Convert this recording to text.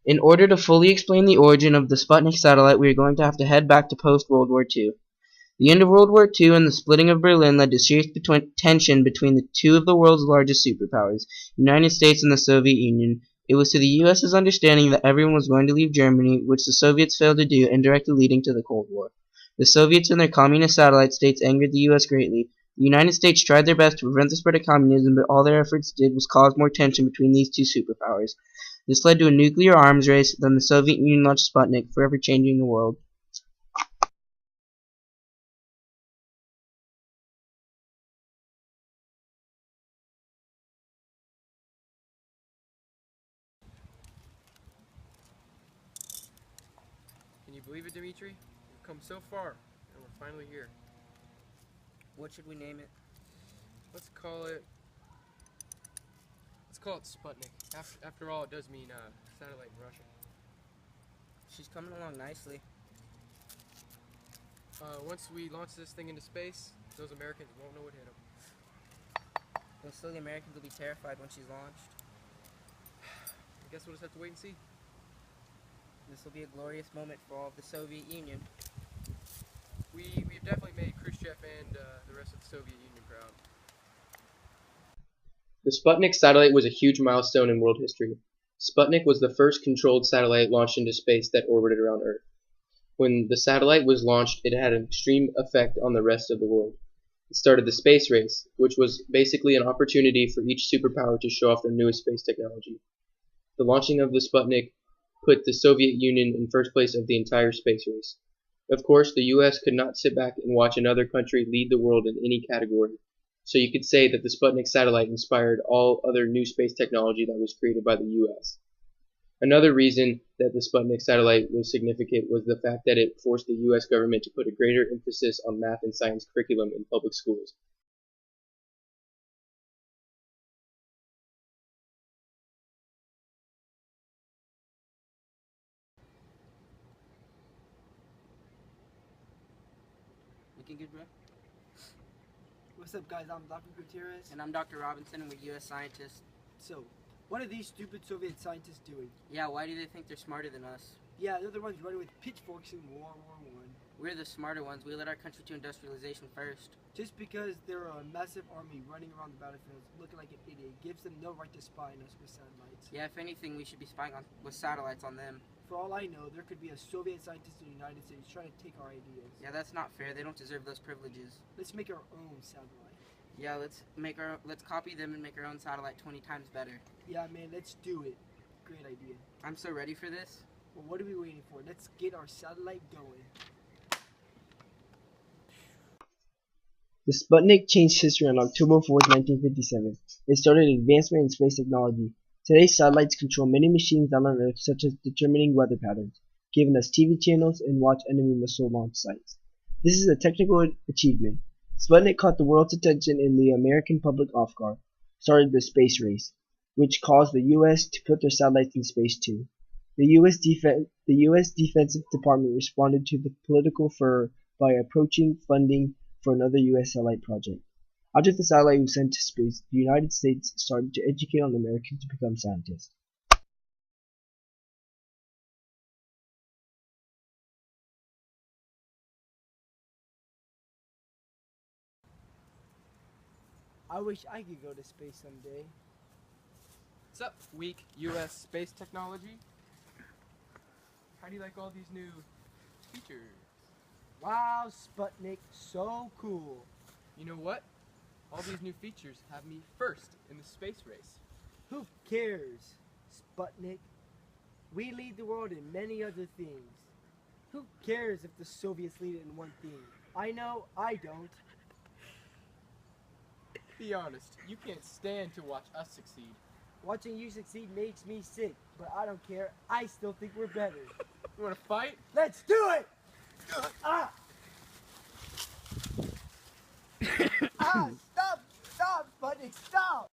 In order to fully explain the origin of the Sputnik satellite, we are going to have to head back to post-World War II. The end of World War II and the splitting of Berlin led to serious tension between the two of the world's largest superpowers, the United States and the Soviet Union. It was to the US's understanding that everyone was going to leave Germany, which the Soviets failed to do, indirectly leading to the Cold War. The Soviets and their communist satellite states angered the US greatly. The United States tried their best to prevent the spread of communism, but all their efforts did was cause more tension between these two superpowers. This led to a nuclear arms race, then the Soviet Union launched Sputnik, forever changing the world. Can you believe it, Dimitri? We've come so far, and we're finally here. What should we name it? Let's call it Sputnik. After all, it does mean satellite in Russian. She's coming along nicely. Once we launch this thing into space, those Americans won't know what hit them. Those silly Americans will be terrified when she's launched. I guess we'll just have to wait and see. This will be a glorious moment for all of the Soviet Union. We've definitely made Khrushchev and the rest of the Soviet Union proud. The Sputnik satellite was a huge milestone in world history. Sputnik was the first controlled satellite launched into space that orbited around Earth. When the satellite was launched, it had an extreme effect on the rest of the world. It started the space race, which was basically an opportunity for each superpower to show off their newest space technology. The launching of the Sputnik put the Soviet Union in first place of the entire space race. Of course, the US could not sit back and watch another country lead the world in any category. So you could say that the Sputnik satellite inspired all other new space technology that was created by the US. Another reason that the Sputnik satellite was significant was the fact that it forced the US government to put a greater emphasis on math and science curriculum in public schools. Looking good, bro? What's up, guys? I'm Dr. Gutierrez. And I'm Dr. Robinson, and we're US scientists. So, what are these stupid Soviet scientists doing? Yeah, why do they think they're smarter than us? Yeah, they're the ones running with pitchforks in World War I. We're the smarter ones. We led our country to industrialization first. Just because they're a massive army running around the battlefield looking like an idiot gives them no right to spy on us with satellites. Yeah, if anything, we should be spying with satellites on them. For all I know, there could be a Soviet scientist in the United States trying to take our ideas. Yeah, that's not fair. They don't deserve those privileges. Let's make our own satellite. Yeah, let's copy them and make our own satellite 20 times better. Yeah, man, let's do it. Great idea. I'm so ready for this. Well, what are we waiting for? Let's get our satellite going. The Sputnik changed history on October 4th, 1957. It started advancement in space technology. Today's satellites control many machines down on Earth, such as determining weather patterns, giving us TV channels, and watch enemy missile launch sites. This is a technical achievement. Sputnik caught the world's attention in the American public off guard, started the space race, which caused the U.S. to put their satellites in space too. The U.S. Defensive Department responded to the political furor by approaching funding for another U.S. satellite project. After the satellite was sent to space, the United States started to educate on Americans to become scientists. I wish I could go to space someday. What's up, weak U.S. space technology? How do you like all these new features? Wow, Sputnik, so cool. You know what? All these new features have me first in the space race. Who cares, Sputnik? We lead the world in many other things. Who cares if the Soviets lead it in one thing? I know I don't. Be honest, you can't stand to watch us succeed. Watching you succeed makes me sick, but I don't care. I still think we're better. You wanna fight? Let's do it! Ah! Stop! Stop, Sputnik, stop!